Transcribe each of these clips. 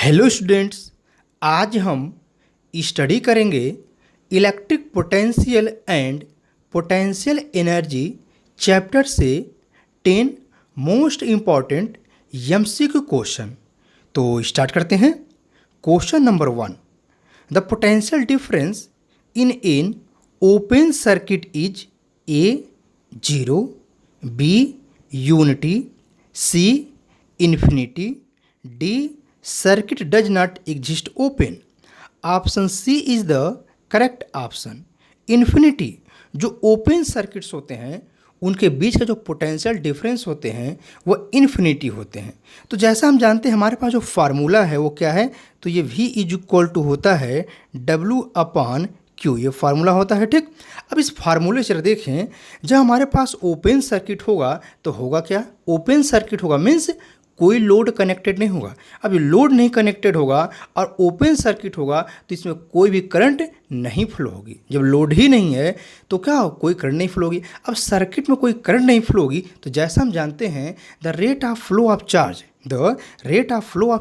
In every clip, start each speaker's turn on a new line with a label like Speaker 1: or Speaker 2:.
Speaker 1: Hello students, आज हम study करेंगे electric potential and potential energy chapter से 10 मोस्ट इम्पॉर्टेंट एमसीक्यू क्वेश्चन। तो स्टार्ट करते हैं। Question number 1, the potential difference in an open circuit is A 0, B unity, C infinity, D circuit does not exist open. Option C is the correct option. Infinity जो open circuits होते हैं उनके बीच का जो potential difference होते हैं वो infinity होते हैं। तो जैसा हम जानते हैं हमारे पास जो फार्मूला है वो क्या है, तो ये V इज इक्वल टू होता है W/Q, ये फार्मूला होता है। ठीक, अब इस फार्मूले से देखें, जब हमारे पास ओपन सर्किट होगा तो होगा क्या, ओपन सर्किट होगा मीन्स कोई लोड कनेक्टेड नहीं होगा। अब ये लोड नहीं कनेक्टेड होगा और ओपन सर्किट होगा तो इसमें कोई भी करंट नहीं फ्लो होगी। जब लोड ही नहीं है तो क्या हो, कोई करंट नहीं फ्लो होगी। अब सर्किट में कोई करंट नहीं फ्लो होगी तो जैसा हम जानते हैं the rate of flow of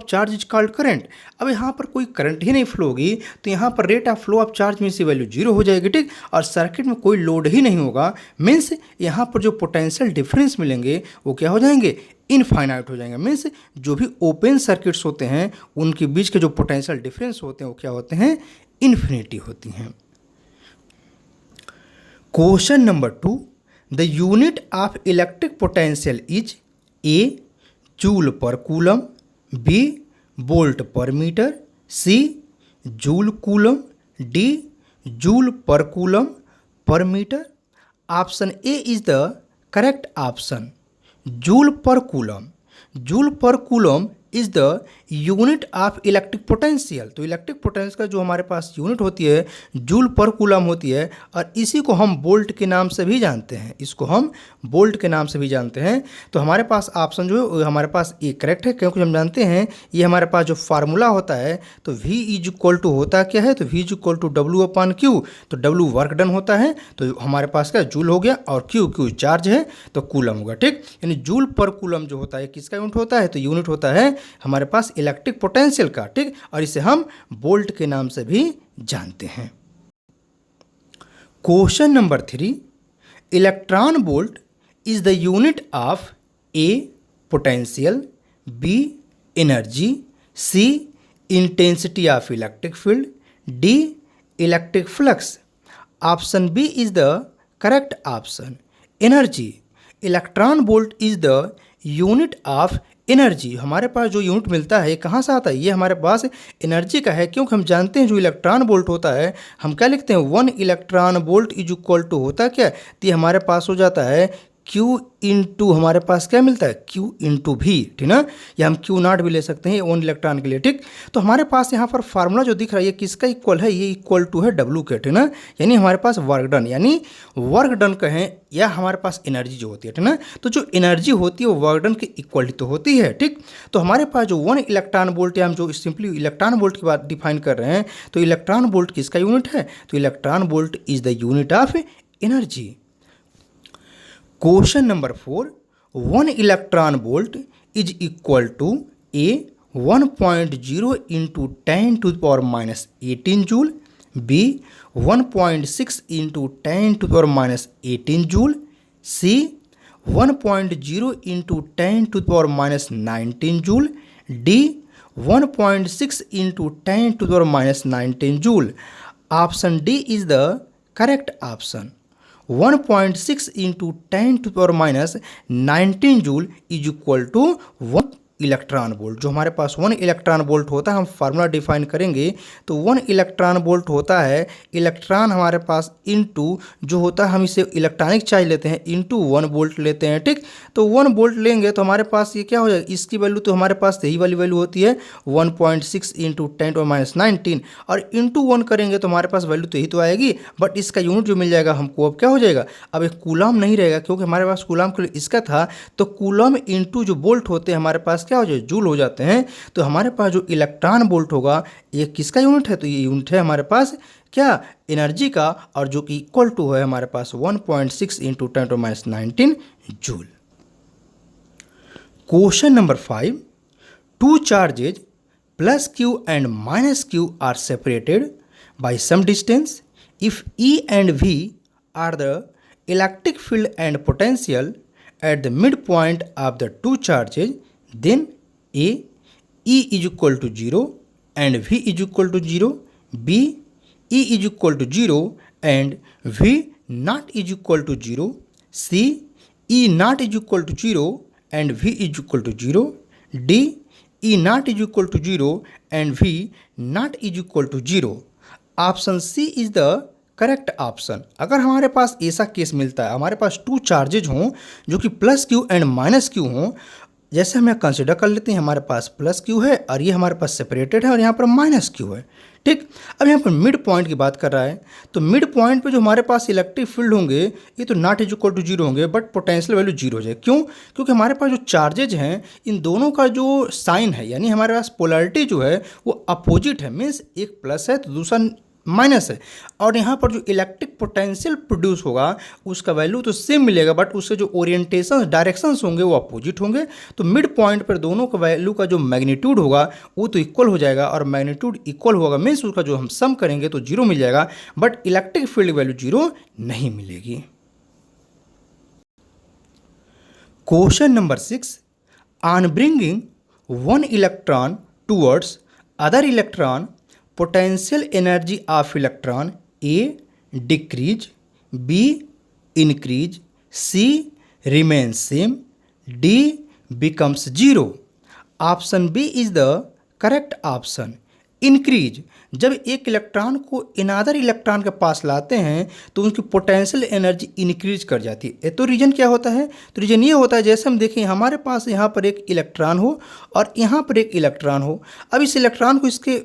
Speaker 1: charge is called current. अब यहाँ पर कोई करंट ही नहीं फ्लो होगी तो यहाँ पर rate of flow of charge means value 0 हो जाएगी। ठीक, और सर्किट में कोई लोड ही नहीं होगा मीन्स यहाँ पर जो पोटेंशियल डिफरेंस मिलेंगे वो क्या हो जाएंगे, इनफाइनाइट हो जाएंगे। मीन्स जो भी ओपन सर्किट्स होते हैं उनके बीच के जो पोटेंशियल डिफरेंस होते हैं वो क्या होते हैं, इन्फिनिटी होती हैं। Question number 2, the unit of electric potential is A joule per coulomb, B volt per metre, C joule coulomb, D joule per coulomb per metre. Option A is the correct option. Joule per coulomb is the unit of electric potential. तो electric potential का जो हमारे पास unit होती है joule per coulomb होती है और इसी को हम वोल्ट के नाम से भी जानते हैं। तो हमारे पास ऑप्शन जो है हमारे पास ये करेक्ट है, क्योंकि हम जानते हैं ये हमारे पास जो फार्मूला होता है तो V इज इक्वल टू होता क्या है, तो V is equal to W/Q। तो W वर्क डन होता है तो हमारे पास क्या जूल हो गया और Q चार्ज है तो कूलम होगा। ठीक, यानी जूल पर कूलम जो होता है किसका यूनिट होता है, तो यूनिट होता है हमारे पास इलेक्ट्रिक पोटेंशियल का। ठीक, और इसे हम वोल्ट के नाम से भी जानते हैं। Question number 3, electron volt is the unit of A potential, B energy, C intensity of electric field, D electric flux. Option B is the correct option. Energy, electron volt is the unit of energy. हमारे पास जो unit मिलता है कहाँ से आता है, ये हमारे पास एनर्जी का है, क्योंकि हम जानते हैं जो इलेक्ट्रॉन वोल्ट होता है हम क्या लिखते हैं, 1 electron volt is equal to होता क्या, तो ये हमारे पास हो जाता है Q इंटू हमारे पास क्या मिलता है, Q इंटू भी। ठीक ना, या हम Q0 भी ले सकते हैं 1 इलेक्ट्रॉन के लिए। ठीक, तो हमारे पास यहाँ पर फार्मूला जो दिख रहा है ये किसका इक्वल है, ये इक्वल टू है W के। ठीक ना, यानी हमारे पास वर्क डन, यानी वर्क डन कहें या हमारे पास एनर्जी जो होती है। ठीक ना, तो जो एनर्जी होती है वो वर्क डन की इक्वल तो होती है। ठीक, तो हमारे पास जो 1 इलेक्ट्रॉन वोल्ट या हम जो सिंपली इलेक्ट्रॉन वोल्ट की बात डिफाइन कर रहे हैं तो इलेक्ट्रॉन वोल्ट किसका यूनिट है, तो electron volt is the unit of energy. Question number 4, 1 electron volt is equal to A 1.0 into 10⁻18 joule, B 1.6 into 10⁻18 joule, C 1.0 into 10⁻19 joule, D 1.6 into 10⁻19 joule. Option D is the correct option. 1.6 into 10⁻19 joule is equal to 1 electron volt. जो हमारे पास 1 electron volt होता है हम formula define करेंगे तो 1 electron volt होता है electron हमारे पास इंटू जो होता है हम इसे इलेक्ट्रॉनिक चार्ज लेते हैं इंटू 1 वोल्ट लेते हैं। ठीक, तो 1 वोल्ट लेंगे तो हमारे पास ये क्या हो जाएगा, इसकी वैल्यू तो हमारे पास यही वाली वैल्यू होती है 1.6 इंटू 10⁻19 और इंटू 1 करेंगे तो हमारे पास वैल्यू तो यही तो आएगी, बट इसका यूनिट जो मिल जाएगा हमको अब क्या हो जाएगा, अब एक कूलम नहीं रहेगा क्योंकि हमारे पास कूलम के लिए इसका था, तो कूलम इंटू जो वोल्ट होते हैं हमारे पास क्या हो जाए, जूल हो जाते हैं। तो हमारे पास जो इलेक्ट्रॉन वोल्ट होगा ये किसका यूनिट है, तो ये यूनिट है हमारे पास क्या, एनर्जी का, और जो कि इक्वल टू है हमारे पास 1.6 into 10⁻19 joule. Question number 5, 2 charges plus q and minus q are separated by some distance. If E and V are the electric field and potential at the midpoint of the two charges, then A, E is equal to 0 and V is equal to 0, B, E is equal to 0 and V not is equal to 0, C, E not is equal to 0 and V is equal to 0, D, E not is equal to 0 and V not is equal to 0. Option C is the correct option. अगर हमारे पास ऐसा case मिलता है, हमारे पास two charges हों जो कि plus Q and minus Q हों, जैसे हम यहाँ कंसिडर कर लेते हैं हमारे पास प्लस क्यू है और ये हमारे पास सेपरेटेड है और यहाँ पर माइनस क्यू है, ठीक। अब यहाँ पर मिड पॉइंट की बात कर रहा है, तो मिड पॉइंट पे जो हमारे पास इलेक्ट्रिक फील्ड होंगे ये तो नॉट इज इक्वल टू 0 होंगे, बट पोटेंशियल वैल्यू 0 हो जाए। क्यों? क्योंकि हमारे पास जो चार्जेज हैं इन दोनों का जो साइन है, यानी हमारे पास पोलैरिटी जो है वो अपोजिट है, मीन्स एक प्लस है तो दूसरा माइनस है, और यहाँ पर जो इलेक्ट्रिक पोटेंशियल प्रोड्यूस होगा उसका वैल्यू तो सेम मिलेगा, बट उससे जो ओरिएंटेशन डायरेक्शंस होंगे वो अपोजिट होंगे। तो मिड पॉइंट पर दोनों का वैल्यू का जो मैग्नीट्यूड होगा वो तो इक्वल हो जाएगा, और मैग्नीट्यूड इक्वल होगा मीन्स उसका जो हम सम करेंगे तो 0 मिल जाएगा, बट इलेक्ट्रिक फील्ड वैल्यू 0 नहीं मिलेगी। Question number 6, on bringing one electron towards other electron, potential energy of electron A decrease, B increase, C remains same, D becomes 0. Option B is the correct option. Increase, जब एक electron को another electron के पास लाते हैं तो उनकी potential energy increase कर जाती है। तो रीजन क्या होता है? तो रीजन ये होता है, जैसे हम देखें हमारे पास यहाँ पर एक इलेक्ट्रॉन हो और यहाँ पर एक इलेक्ट्रॉन हो, अब इस इलेक्ट्रॉन को इसके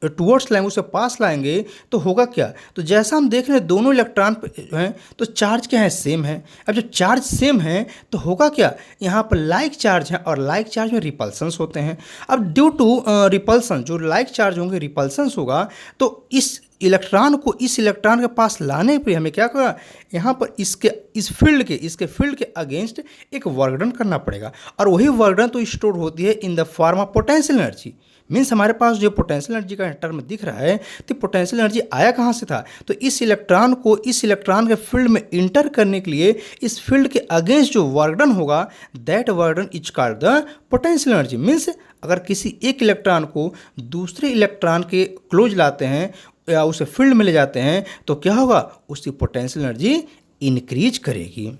Speaker 1: टूवर्ड्स लाएंगे, उसे पास लाएंगे तो होगा क्या? तो जैसा हम देख रहे हैं दोनों इलेक्ट्रॉन हैं तो चार्ज क्या है? सेम है। अब जब चार्ज सेम है तो होगा क्या? यहाँ पर लाइक चार्ज है और लाइक चार्ज में रिपल्सन्स होते हैं। अब ड्यू टू रिपल्सन, जो लाइक चार्ज होंगे रिपल्सन्स होगा, तो इस इलेक्ट्रॉन को इस इलेक्ट्रॉन के पास लाने पे हमें क्या करना? यहाँ पर इसके फील्ड के अगेंस्ट एक वर्क डन करना पड़ेगा, और वही वर्क डन तो स्टोर होती है in the form of potential energy. Means हमारे पास जो पोटेंशियल एनर्जी का टर्म दिख रहा है तो पोटेंशियल एनर्जी आया कहाँ से था? तो इस इलेक्ट्रॉन को इस इलेक्ट्रॉन के फील्ड में इंटर करने के लिए इस फील्ड के अगेंस्ट जो वर्क डन होगा that work done is called the potential energy. Means अगर किसी एक इलेक्ट्रॉन को दूसरे इलेक्ट्रॉन के क्लोज लाते हैं या उसे फील्ड में ले जाते हैं तो क्या होगा? उसकी पोटेंशियल एनर्जी इंक्रीज करेगी।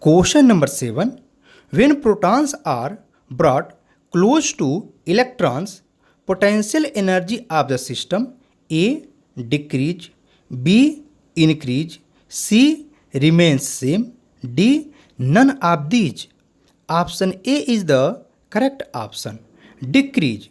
Speaker 1: Question number 7, when protons are brought close to electrons, potential energy of the system A decrease, B increase, C remains same, D none of these. Option A is the correct option, decrease।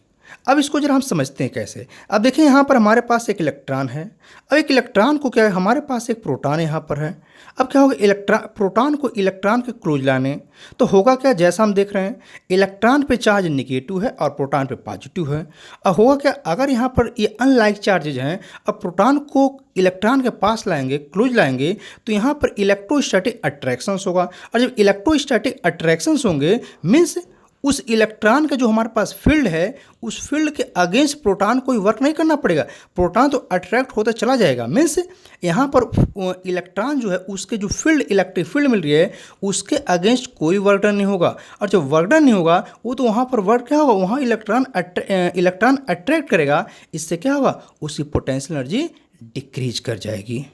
Speaker 1: अब इसको जरा हम समझते हैं कैसे। अब देखें यहाँ पर हमारे पास एक इलेक्ट्रॉन है, अब एक इलेक्ट्रॉन को क्या है, हमारे पास एक प्रोटॉन यहाँ पर है। अब क्या होगा? प्रोटॉन को इलेक्ट्रॉन के क्लोज लाने तो होगा क्या? जैसा हम देख रहे हैं इलेक्ट्रॉन पे चार्ज निगेटिव है और प्रोटॉन पे पॉजिटिव है। अब होगा क्या? अगर यहाँ पर ये अनलाइक चार्जेज हैं, अब प्रोटॉन को इलेक्ट्रॉन के पास लाएंगे, क्लोज लाएंगे, तो यहाँ पर इलेक्ट्रोस्टैटिक अट्रैक्शंस होगा, और जब इलेक्ट्रोस्टैटिक अट्रैक्शंस होंगे मीन्स उस इलेक्ट्रॉन का जो हमारे पास फील्ड है उस फील्ड के अगेंस्ट प्रोटॉन कोई वर्क नहीं करना पड़ेगा, प्रोटॉन तो अट्रैक्ट होता चला जाएगा। मीन्स यहाँ पर इलेक्ट्रॉन जो है उसके जो फील्ड इलेक्ट्रिक फील्ड मिल रही है उसके अगेंस्ट कोई वर्क डन नहीं होगा, और जब वर्क डन नहीं होगा वो तो वहाँ पर वर्क क्या होगा? वहाँ इलेक्ट्रॉन अट्रैक्ट करेगा, इससे क्या होगा? उसकी पोटेंशियल एनर्जी डिक्रीज कर जाएगी।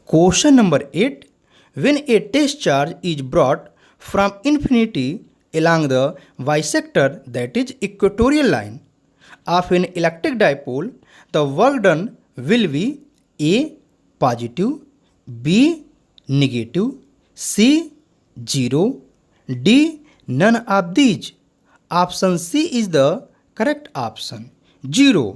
Speaker 1: Question number 8, when a test charge is brought from infinity along the bisector that is equatorial line of an electric dipole, the work done will be A positive, B negative, C 0, D none of these. Option C is the correct option, 0।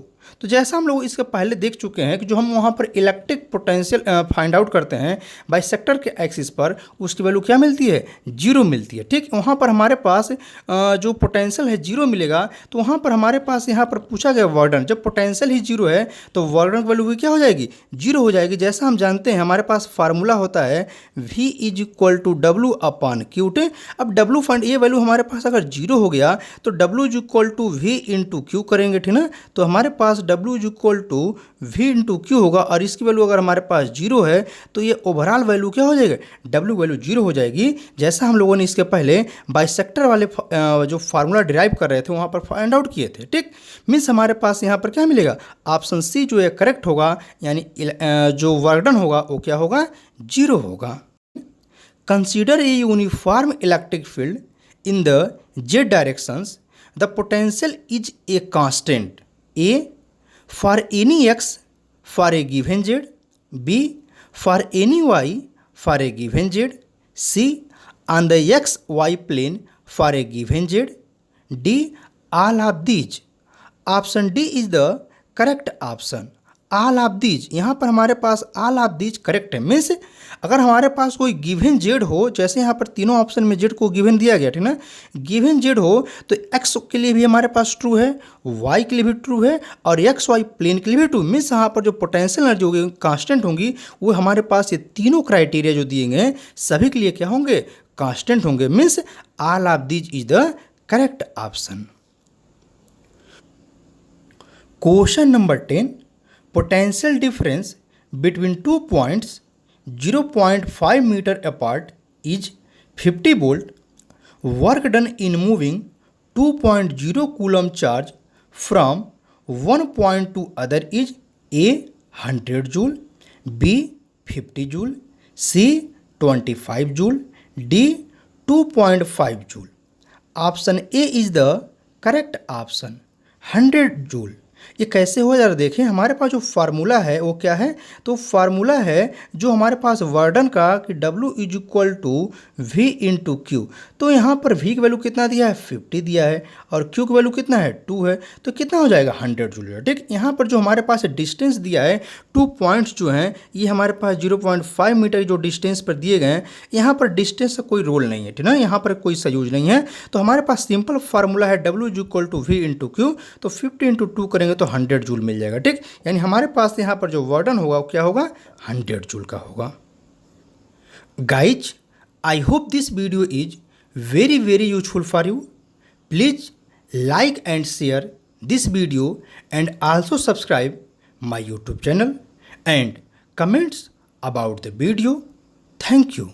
Speaker 1: तो जैसा हम लोग इसके पहले देख चुके हैं कि जो हम वहाँ पर इलेक्ट्रिक पोटेंशियल फाइंड आउट करते हैं बाइसेक्टर के एक्सिस पर, उसकी वैल्यू क्या मिलती है, जीरो मिलती है। ठीक, वहाँ पर हमारे पास जो पोटेंशियल है जीरो मिलेगा, तो वहाँ पर हमारे पास यहाँ पर पूछा गया वर्डन, जब पोटेंशियल ही जीरो है तो वर्डन की वैल्यू भी क्या हो जाएगी, जीरो हो जाएगी। जैसा हम जानते हैं हमारे पास फार्मूला होता है V is equal to W upon Q टे। अब डब्ल्यू फाइंड, ये वैल्यू हमारे पास अगर जीरो हो गया तो W is equal to V into Q करेंगे, ठीक ना। तो हमारे पास W is equal to V into Q होगा, और इसकी वैल्यू अगर हमारे पास जीरो है तो ये ओवरऑल वैल्यू क्या हो जाएगा, डब्ल्यू वैल्यू जीरो हो जाएगी। जैसा हम लोगों ने इसके पहले बाइसेक्टर वाले जो फार्मूला डिराइव कर रहे थे वहाँ पर फाइंड आउट किए थे। ठीक, मीन्स हमारे पास यहाँ पर क्या मिलेगा, ऑप्शन सी जो है करेक्ट होगा, यानी जो वर्क डन होगा वो क्या होगा, जीरो होगा। Consider a uniform electric field in the z directions, the potential is a constant A for any x for a given z, B for any y for a given z, C on the xy plane for a given z, D all of these। Option D is the correct option, all of these. यहाँ पर हमारे पास all of these correct है। Means अगर हमारे पास कोई given Z हो, जैसे यहाँ पर तीनों ऑप्शन में जेड को गिवन दिया गया, ठीक ना, गिवन जेड हो तो एक्स के लिए भी हमारे पास ट्रू है, वाई के लिए भी ट्रू है, और एक्स वाई प्लेन के लिए भी ट्रू। मीन्स यहाँ पर जो पोटेंशियल एनर्जी होगी कांस्टेंट होंगी, वो हमारे पास ये तीनों क्राइटेरिया जो दिए गए सभी के लिए क्या होंगे, कांस्टेंट होंगे। Means all of these is the correct option. Question number 10, potential difference between 2 points 0.5 meter apart is 50 volt. Work done in moving 2.0 coulomb charge from one point to other is A 100 joule, B 50 joule, C 25 joule, D 2.5 joule। Option A is the correct option, 100 joule. ये कैसे हो, जरा देखें। हमारे पास जो formula है वो क्या है, तो फार्मूला है जो हमारे पास वर्डन का कि W is equal to V into Q. तो यहाँ पर V की वैल्यू कितना दिया है, 50 दिया है, और Q की वैल्यू कितना है, 2 है, तो कितना हो जाएगा, 100 जूल। ठीक, यहाँ पर जो हमारे पास डिस्टेंस दिया है, 2 पॉइंट्स जो हैं ये हमारे पास 0.5 मीटर जो डिस्टेंस पर दिए गए हैं, यहाँ पर डिस्टेंस का कोई रोल नहीं है, ठीक ना, यहाँ पर कोई सा यूज नहीं है। तो हमारे पास सिंपल फार्मूला है W is equal to V into Q, तो 50 इंटू 2 करेंगे तो 100 जूल मिल जाएगा। ठीक, यानी हमारे पास यहाँ पर जो वर्डन होगा वो क्या होगा, 100 जूल का होगा। Guys, I hope this video is very useful for you. Please like and share this video and also subscribe my YouTube channel and comments about the video. Thank you.